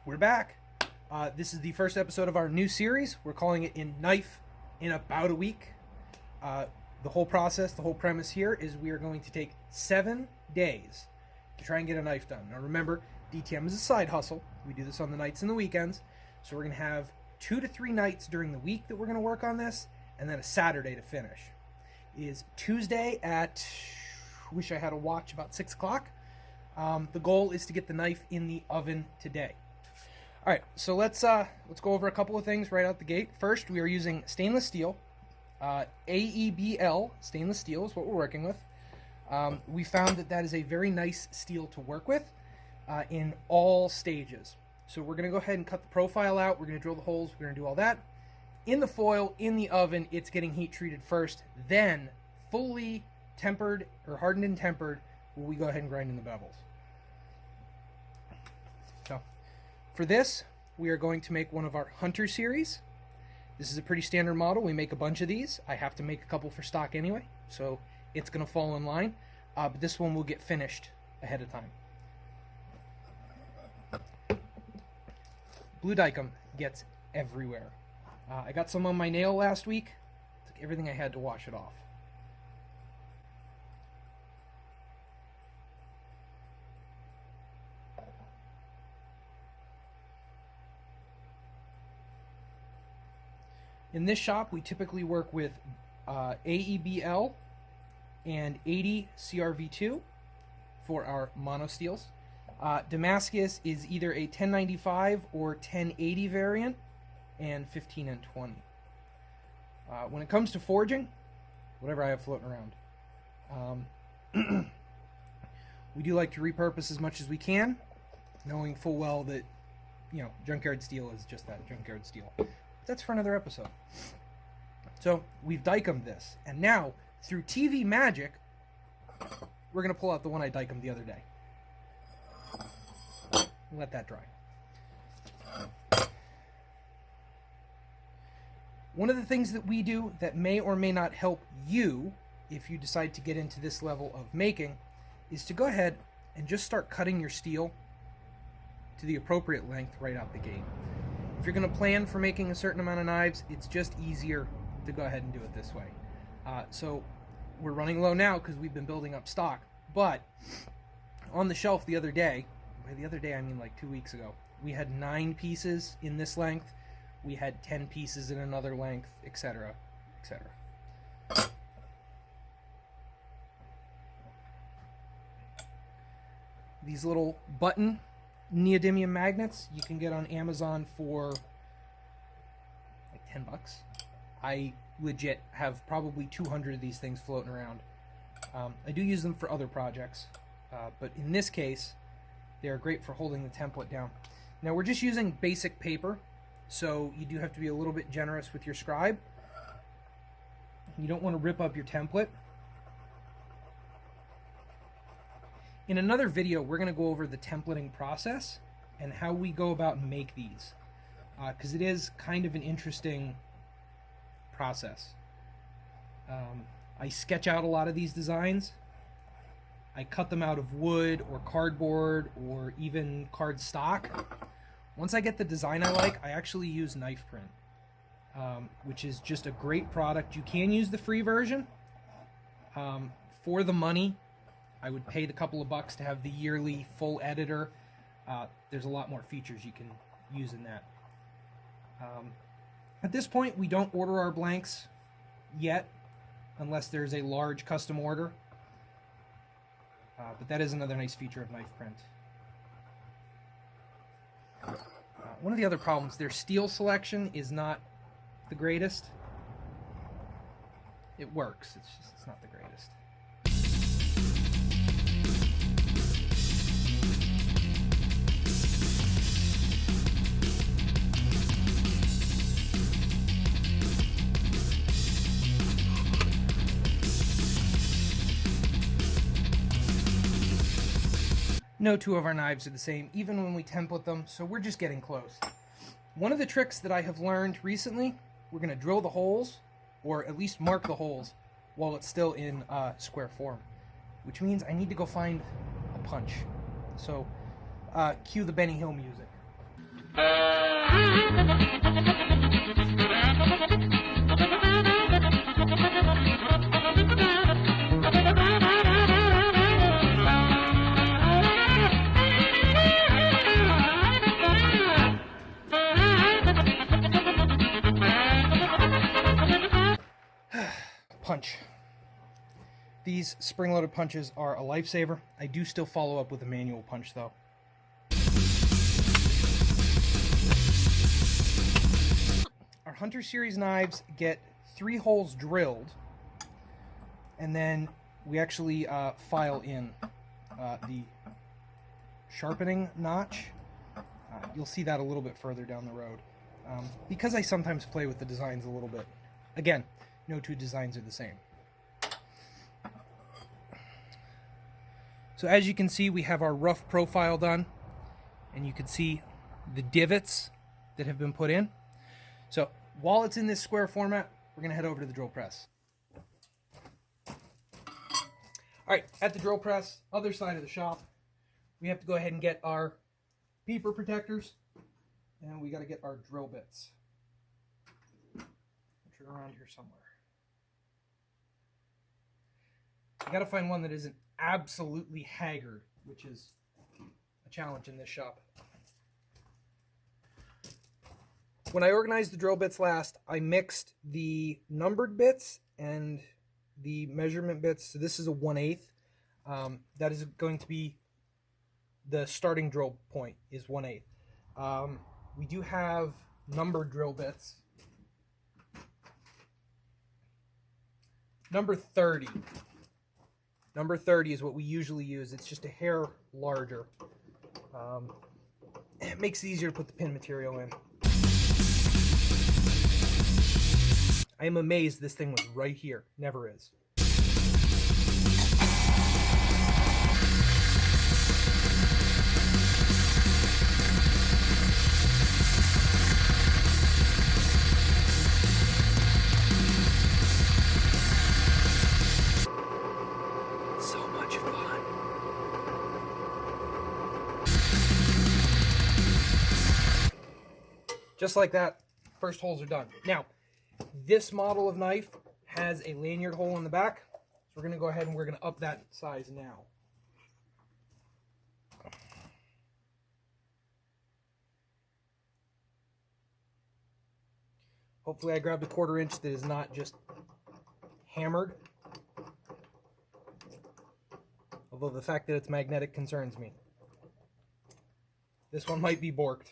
We're back. This is the first episode of our new series. We're calling it In Knife in About a Week. The whole process, the whole premise here is we are going to take 7 days to try and get a knife done. Now remember, DTM is a side hustle. We do this on the nights and the weekends. So we're going to have 2 to 3 nights during the week that we're going to work on this, and then a Saturday to finish. It is Tuesday at, wish I had a watch, about 6 o'clock. The goal is to get the knife in the oven today. All right, so let's go over a couple of things right out the gate. First, we are using stainless steel. AEB-L stainless steel is what we're working with. We found that is a very nice steel to work with in all stages. So we're going to go ahead and cut the profile out. We're going to drill the holes. We're going to do all that. In the foil, in the oven, it's getting heat treated first. Then, fully tempered or hardened and tempered, will we go ahead and grind in the bevels. So, for this, we are going to make one of our Hunter series. This is a pretty standard model. We make a bunch of these. I have to make a couple for stock anyway, so it's going to fall in line. But this one will get finished ahead of time. Blue Dykem gets everywhere. I got some on my nail last week. Took everything I had to wash it off. In this shop, we typically work with AEB-L and 80 CRV2 for our mono steels. Damascus is either a 1095 or 1080 variant, and 15 and 20. When it comes to forging, whatever I have floating around, we do like to repurpose as much as we can, knowing full well that, junkyard steel is just that, junkyard steel. That's for another episode. So we've Dykemed this, and now through TV magic, we're gonna pull out the one I Dykemed the other day. Let that dry. One of the things that we do that may or may not help you if you decide to get into this level of making is to go ahead and just start cutting your steel to the appropriate length right out the gate. If you're going to plan for making a certain amount of knives, it's just easier to go ahead and do it this way. So we're running low now because we've been building up stock. But on the shelf the other day, by the other day I mean like 2 weeks ago, we had 9 pieces in this length. We had 10 pieces in another length, etc., etc. These little button neodymium magnets you can get on Amazon for like $10. I legit have probably 200 of these things floating around. I do use them for other projects, but in this case, they are great for holding the template down. Now we're just using basic paper, so you do have to be a little bit generous with your scribe. You don't want to rip up your template. In another video, we're going to go over the templating process and how we go about and make these, because it is kind of an interesting process. I sketch out a lot of these designs. I cut them out of wood or cardboard or even card stock. Once I get the design I like, I actually use knife print, which is just a great product. You can use the free version. For the money, I would pay the couple of bucks to have the yearly full editor. There's a lot more features you can use in that. At this point, we don't order our blanks yet, unless there's a large custom order. But that is another nice feature of knife print. One of the other problems, their steel selection is not the greatest. It works, it's not the greatest. No two of our knives are the same, even when we template them, so we're just getting close. One of the tricks that I have learned recently, we're going to drill the holes, or at least mark the holes, while it's still in square form. which means I need to go find a punch. So, cue the Benny Hill music. Punch. These spring-loaded punches are a lifesaver. I do still follow up with a manual punch though. Our Hunter Series knives get 3 holes drilled, and then we actually file in the sharpening notch. You'll see that a little bit further down the road. Because I sometimes play with the designs a little bit. Again, no two designs are the same. So as you can see, we have our rough profile done, and you can see the divots that have been put in. So while it's in this square format, we're going to head over to the drill press. All right, at the drill press, other side of the shop, we have to go ahead and get our peeper protectors, and we got to get our drill bits. Which are around here somewhere. You got to find one that isn't absolutely haggard, which is a challenge in this shop. When I organized the drill bits last, I mixed the numbered bits and the measurement bits. So this is a 1/8. That is going to be the starting drill point, is 1/8. We do have numbered drill bits. Number 30. Number 30 is what we usually use. It's just a hair larger. It makes it easier to put the pin material in. I am amazed this thing was right here. Never is. So much fun. Just like that, first holes are done. Now, this model of knife has a lanyard hole in the back, so we're going to go ahead and we're going to up that size now. Hopefully I grabbed a 1/4 inch that is not just hammered. Although the fact that it's magnetic concerns me. This one might be borked.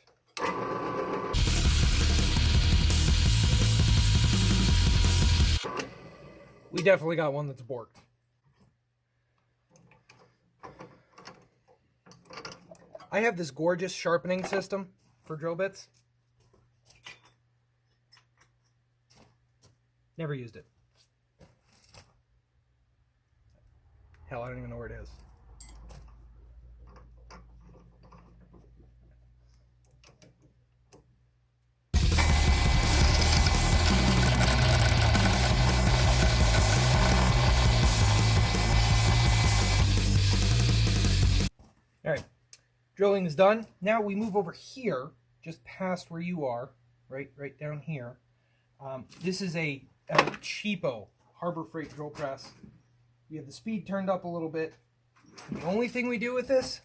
We definitely got one that's borked. I have this gorgeous sharpening system for drill bits. Never used it. Hell, I don't even know where it is. All right, drilling is done. Now we move over here, just past where you are, right down here. This is a cheapo Harbor Freight drill press. We have the speed turned up a little bit. And the only thing we do with this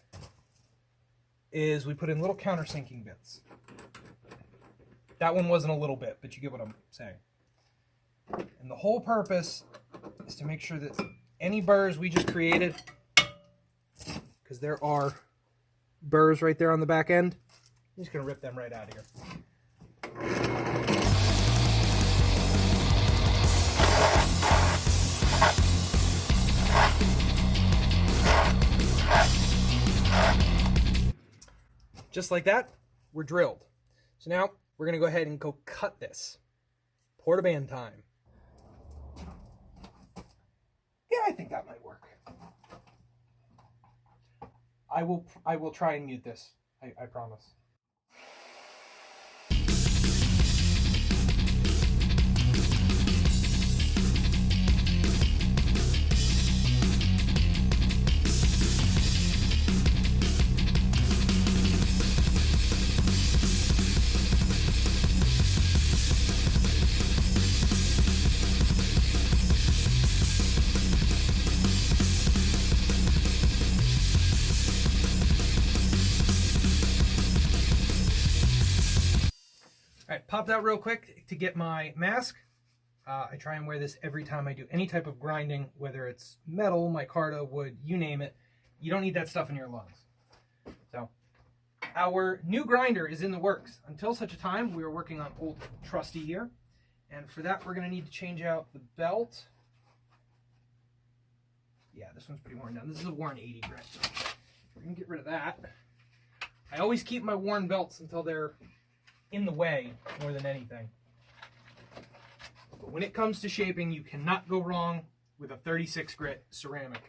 is we put in little countersinking bits. That one wasn't a little bit, but you get what I'm saying. And the whole purpose is to make sure that any burrs we just created, because there are burrs right there on the back end, I'm just going to rip them right out of here. Just like that, we're drilled. So now we're going to go ahead and go cut this. Portaband time. Yeah, I think that might work. I will try and mute this. I promise. All right, popped out real quick to get my mask. I try and wear this every time I do any type of grinding, whether it's metal, micarta, wood, you name it. You don't need that stuff in your lungs. So our new grinder is in the works. Until such a time, we are working on old trusty here. And for that, we're going to need to change out the belt. Yeah, this one's pretty worn down. This is a worn 80 grit. We're going to get rid of that. I always keep my worn belts until they're in the way more than anything. But when it comes to shaping, you cannot go wrong with a 36 grit ceramic.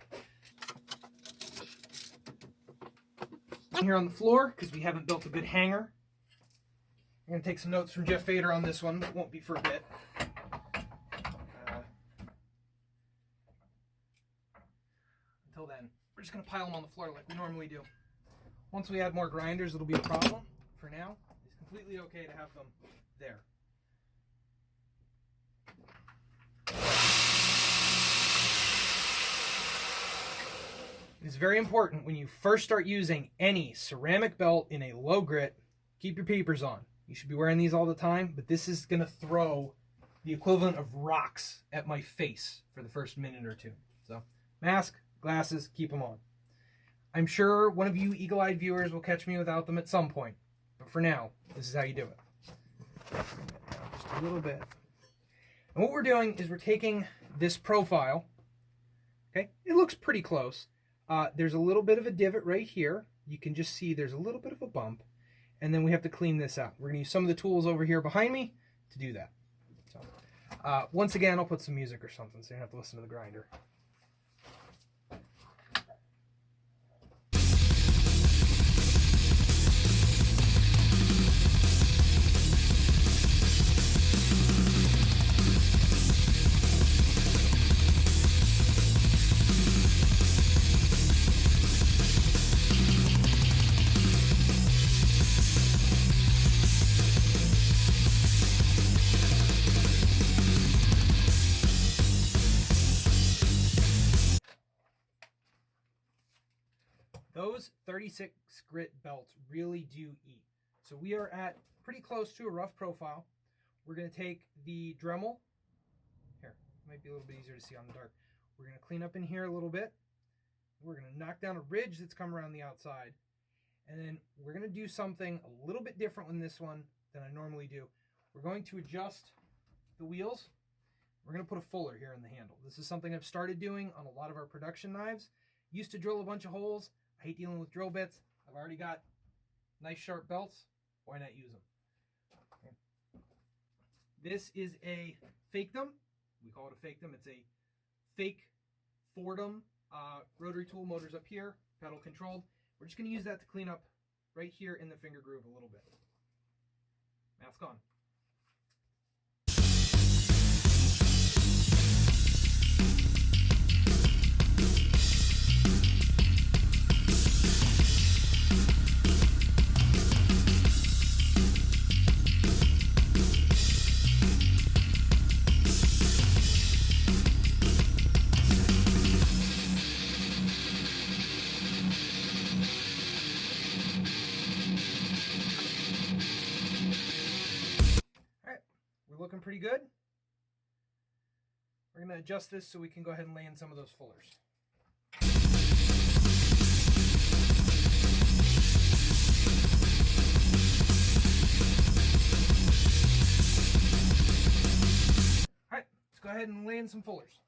Here on the floor, because we haven't built a good hanger. I'm going to take some notes from Jeff Fader on this one. It won't be for a bit. Until then, we're just going to pile them on the floor like we normally do. Once we add more grinders, it'll be a problem. For now, it's completely okay to have them there. It's very important when you first start using any ceramic belt in a low grit, keep your peepers on. You should be wearing these all the time, but this is going to throw the equivalent of rocks at my face for the first minute or two. So, mask, glasses, keep them on. I'm sure one of you eagle-eyed viewers will catch me without them at some point, but for now, this is how you do it. Just a little bit. And what we're doing is we're taking this profile, okay? It looks pretty close. There's a little bit of a divot right here. You can just see there's a little bit of a bump. And then we have to clean this out. We're going to use some of the tools over here behind me to do that. So, once again, I'll put some music or something so you don't have to listen to the grinder. Those 36 grit belts really do eat. So we are at pretty close to a rough profile. We're going to take the Dremel. Here, it might be a little bit easier to see on the dark. We're going to clean up in here a little bit. We're going to knock down a ridge that's come around the outside. And then we're going to do something a little bit different in this one than I normally do. We're going to adjust the wheels. We're going to put a fuller here in the handle. This is something I've started doing on a lot of our production knives. Used to drill a bunch of holes. I hate dealing with drill bits. I've already got nice sharp belts. Why not use them? Okay. This is a fakedom. We call it a fakedom. It's a fake Fordham rotary tool. Motor's up here, pedal controlled. We're just going to use that to clean up right here in the finger groove a little bit. Mask on. Looking pretty good. We're going to adjust this so we can go ahead and lay in some of those fullers. All right, let's go ahead and lay in some fullers.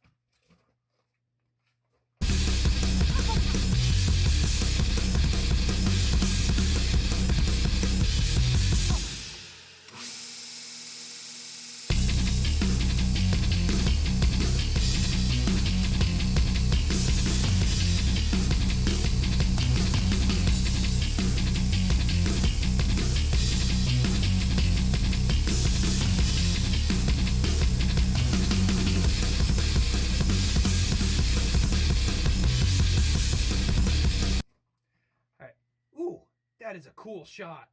That is a cool shot.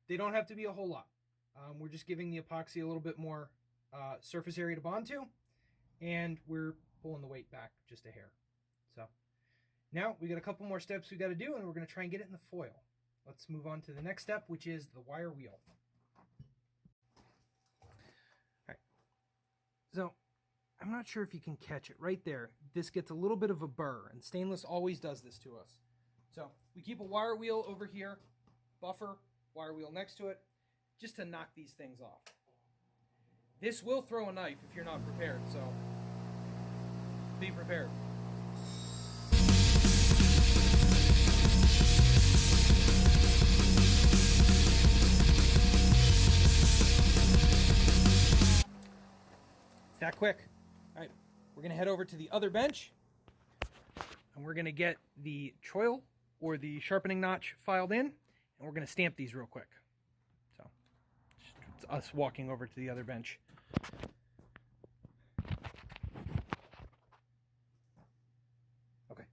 They don't have to be a whole lot. We're just giving the epoxy a little bit more surface area to bond to, and we're pulling the weight back just a hair. So now we got a couple more steps we got to do, and we're going to try and get it in the foil. Let's move on to the next step, which is the wire wheel. I'm not sure if you can catch it right there. This gets a little bit of a burr, and stainless always does this to us. So we keep a wire wheel over here, buffer, wire wheel next to it, just to knock these things off. This will throw a knife if you're not prepared, so be prepared. It's that quick. All right, we're gonna head over to the other bench and we're gonna get the choil or the sharpening notch filed in, and we're gonna stamp these real quick. So it's us walking over to the other bench. Okay.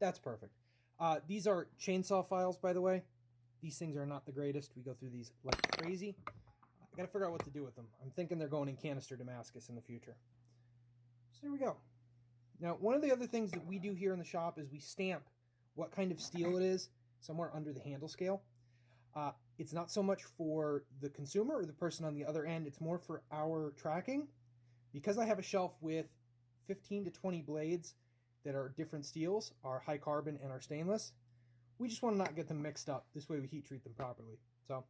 That's perfect. These are chainsaw files, by the way. These things are not the greatest. We go through these like crazy. I gotta figure out what to do with them. I'm thinking they're going in canister Damascus in the future. So there we go. Now, one of the other things that we do here in the shop is we stamp what kind of steel it is somewhere under the handle scale. It's not so much for the consumer or the person on the other end. It's more for our tracking. Because I have a shelf with 15 to 20 blades that are different steels, our high carbon and our stainless, we just want to not get them mixed up. This way we heat treat them properly. So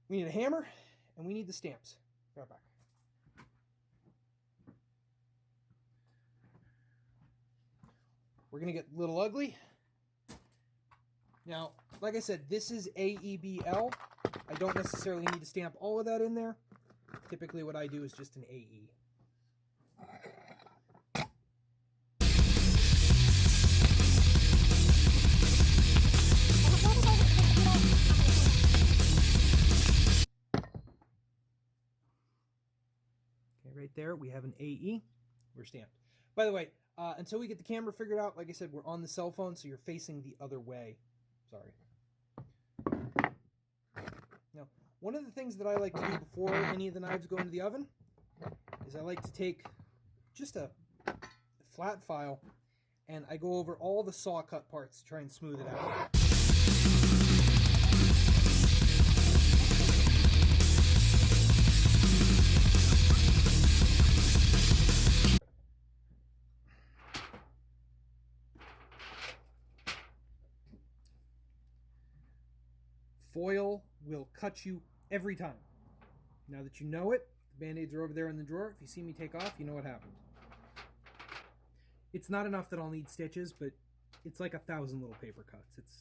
we need a hammer and we need the stamps. Be right back. We're going to get a little ugly. Now, like I said, this is AEB-L. I don't necessarily need to stamp all of that in there. Typically what I do is just an AE. Right there, we have an AE. We're stamped. By the way, until we get the camera figured out, like I said, we're on the cell phone, so you're facing the other way. Sorry. Now, one of the things that I like to do before any of the knives go into the oven is I like to take just a flat file and I go over all the saw cut parts to try and smooth it out. Foil will cut you every time. Now that you know it, the Band-Aids are over there in the drawer. If you see me take off, you know what happened. It's not enough that I'll need stitches, but it's like 1,000 little paper cuts. It's...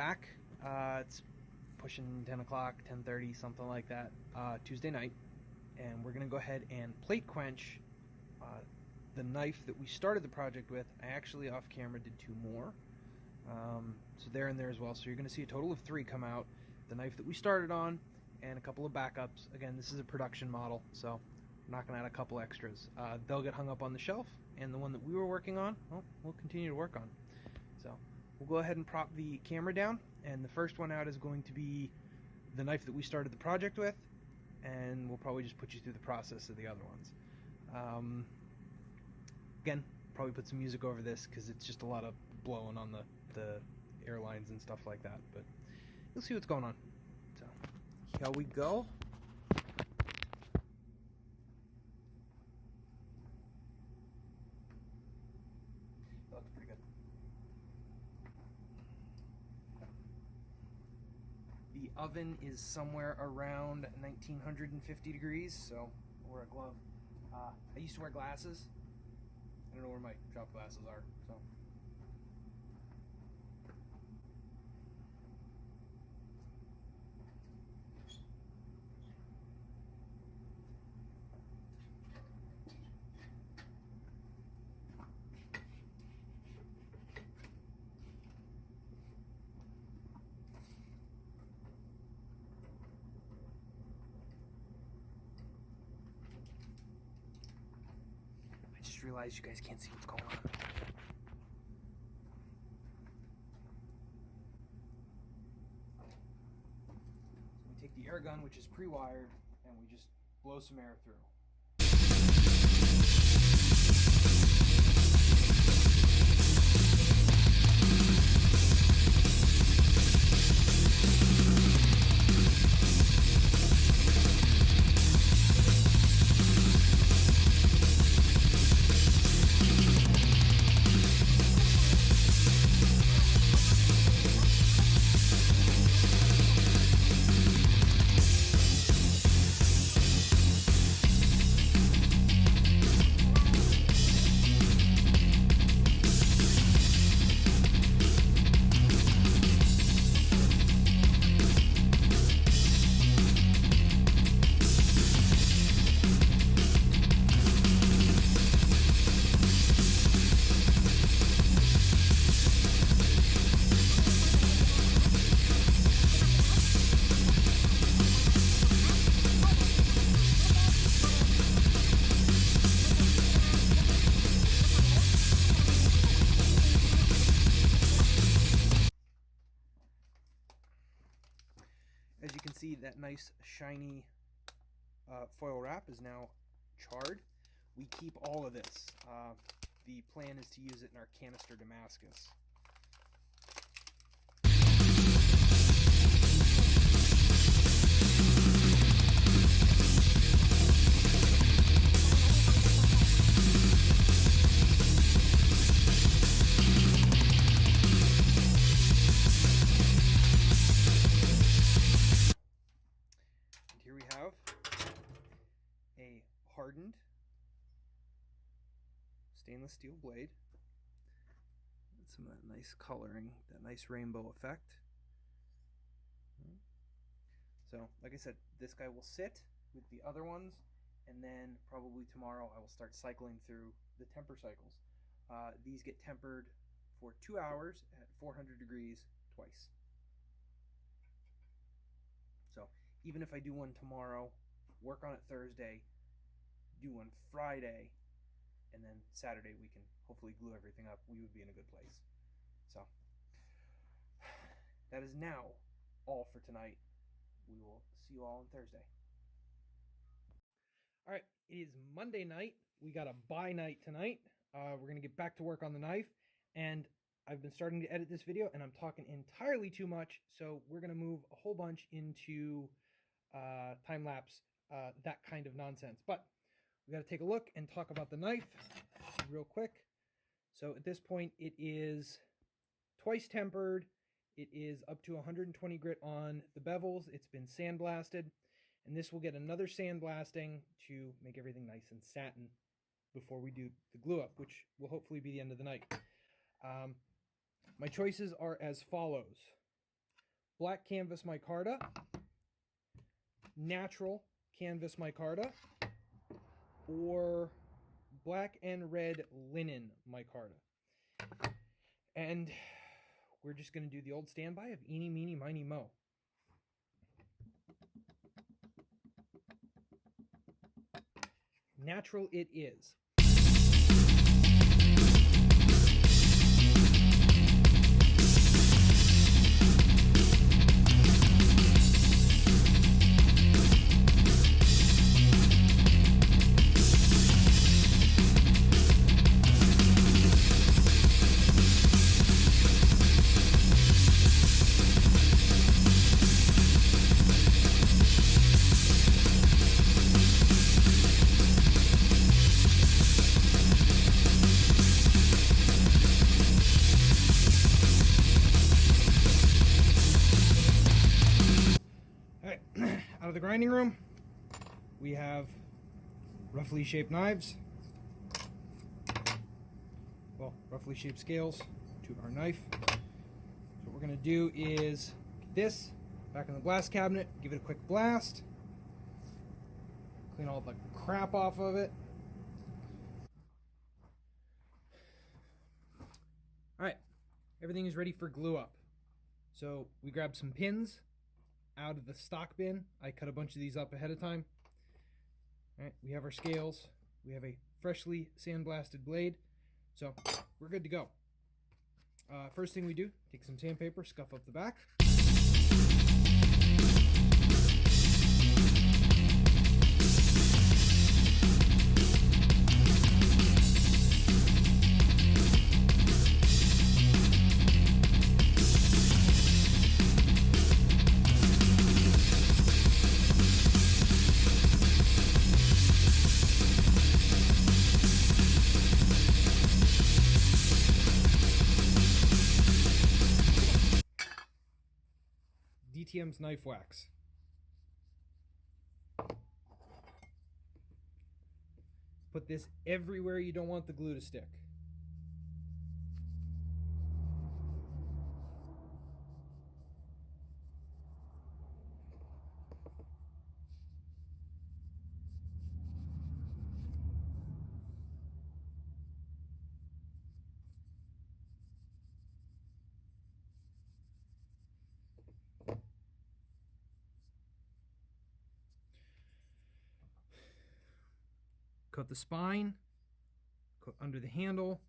back. It's pushing 10 o'clock, 10:30, something like that, Tuesday night. And we're going to go ahead and plate quench the knife that we started the project with. I actually off camera did 2 more. So they're in there as well. So you're going to see a total of 3 come out. The knife that we started on and a couple of backups. Again, this is a production model, so I'm not going to add a couple extras. They'll get hung up on the shelf, and the one that we were working on, well, we'll continue to work on. So we'll go ahead and prop the camera down, and the first one out is going to be the knife that we started the project with, and we'll probably just put you through the process of the other ones. Again, probably put some music over this because it's just a lot of blowing on the airlines and stuff like that, but you'll see what's going on. So here we go. That looks pretty good. The oven is somewhere around 1950 degrees, so I'll wear a glove. I used to wear glasses. I don't know where my shop glasses are, so. I just realized you guys can't see what's going on. So we take the air gun, which is pre-wired, and we just blow some air through. As you can see, that nice shiny foil wrap is now charred. We keep all of this. The plan is to use it in our canister Damascus. Here we have a hardened stainless steel blade. And some of that nice coloring, that nice rainbow effect. So, like I said, this guy will sit with the other ones, and then probably tomorrow I will start cycling through the temper cycles. These get tempered for 2 hours at 400 degrees twice. So even if I do one tomorrow, work on it Thursday, do one Friday, and then Saturday we can hopefully glue everything up, we would be in a good place. So that is now all for tonight. We will see you all on Thursday. All right, it is Monday night. We got a bye night tonight. We're going to get back to work on the knife, and I've been starting to edit this video, and I'm talking entirely too much, so we're going to move a whole bunch into time-lapse, that kind of nonsense. But we got to take a look and talk about the knife real quick. So at this point, it is twice tempered. It is up to 120 grit on the bevels. It's been sandblasted, and this will get another sandblasting to make everything nice and satin before we do the glue up, which will hopefully be the end of the night. My choices are as follows. black canvas micarta, natural canvas micarta, or black and red linen micarta. And we're just going to do the old standby of eeny, meeny, miny, mo. Natural it is. Out of the grinding room, we have roughly shaped knives, well, roughly shaped scales to our knife. So what we're going to do is get this back in the blast cabinet, give it a quick blast, clean all the crap off of it. Alright, everything is ready for glue up. So we grabbed some pins out of the stock bin. I cut a bunch of these up ahead of time. All right, we have our scales. We have a freshly sandblasted blade. So we're good to go. First thing we do, take some sandpaper, scuff up the back. DTM's knife wax. Put this everywhere you don't want the glue to stick. Coat the spine, coat under the handle,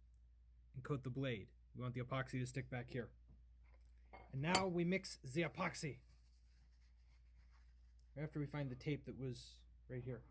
and coat the blade. We want the epoxy to stick back here. And now we mix the epoxy. After we find the tape that was right here.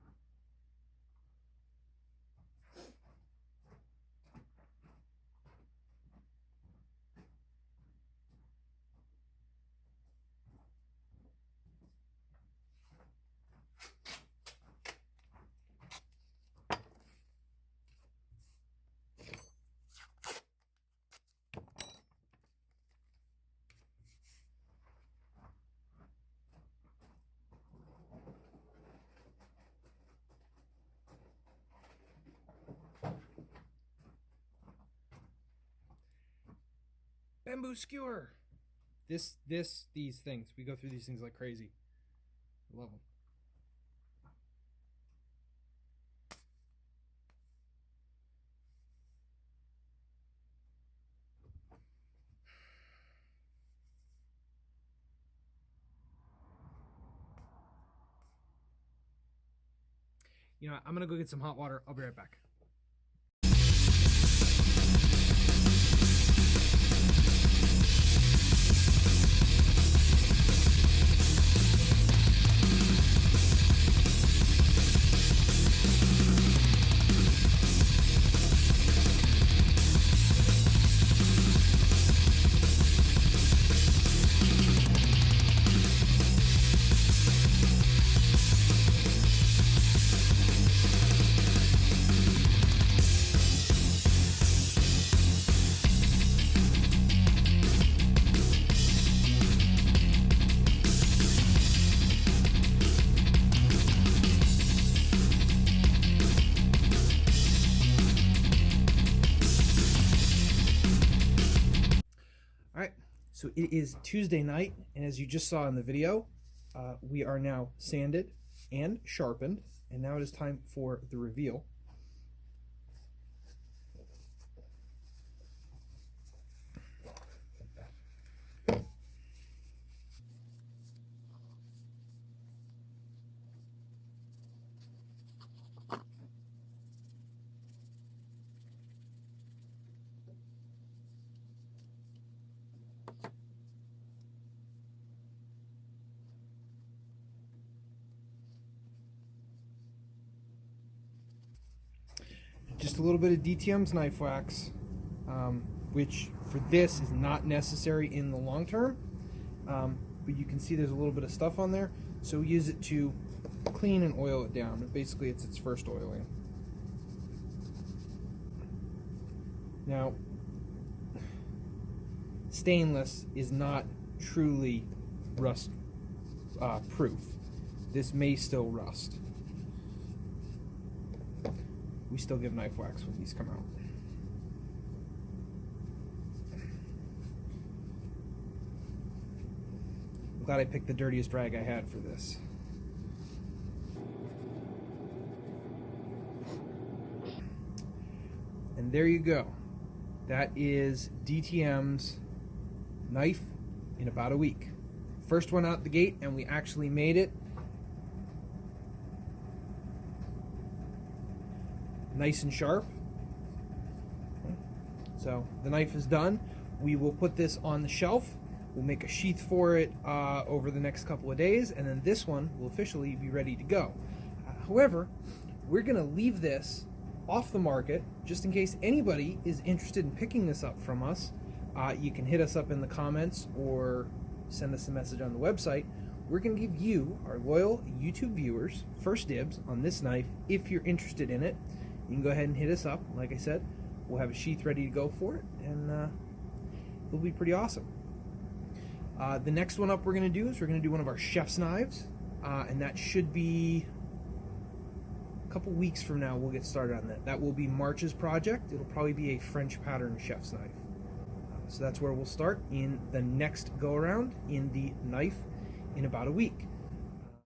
Bamboo skewer. These things. We go through these things like crazy. I love them. You know what? I'm gonna go get some hot water. I'll be right back. So it is Tuesday night, and as you just saw in the video, we are now sanded and sharpened, and now it is time for the reveal. Just a little bit of DTM's knife wax, which for this is not necessary in the long term, but you can see there's a little bit of stuff on there, so we use it to clean and oil it down. Basically, it's its first oiling. Now, stainless is not truly rust proof. This may still rust. We still give knife wax when these come out. I'm glad I picked the dirtiest rag I had for this. And there you go. That is DTM's knife in about a week. First one out the gate, and we actually made it. Nice and sharp. So the knife is done. We will put this on the shelf. We'll make a sheath for it over the next couple of days, and then this one will officially be ready to go. However, we're going to leave this off the market just in case anybody is interested in picking this up from us. You can hit us up in the comments or send us a message on the website. We're going to give you, our loyal YouTube viewers, first dibs on this knife if you're interested in it. You can go ahead and hit us up. Like I said, we'll have a sheath ready to go for it, and it'll be pretty awesome. The next one up we're going to do is we're going to do one of our chef's knives, and that should be a couple weeks from now. We'll get started on that. That will be March's project. It'll probably be a French pattern chef's knife. So that's where we'll start in the next go-around in the knife in about a week.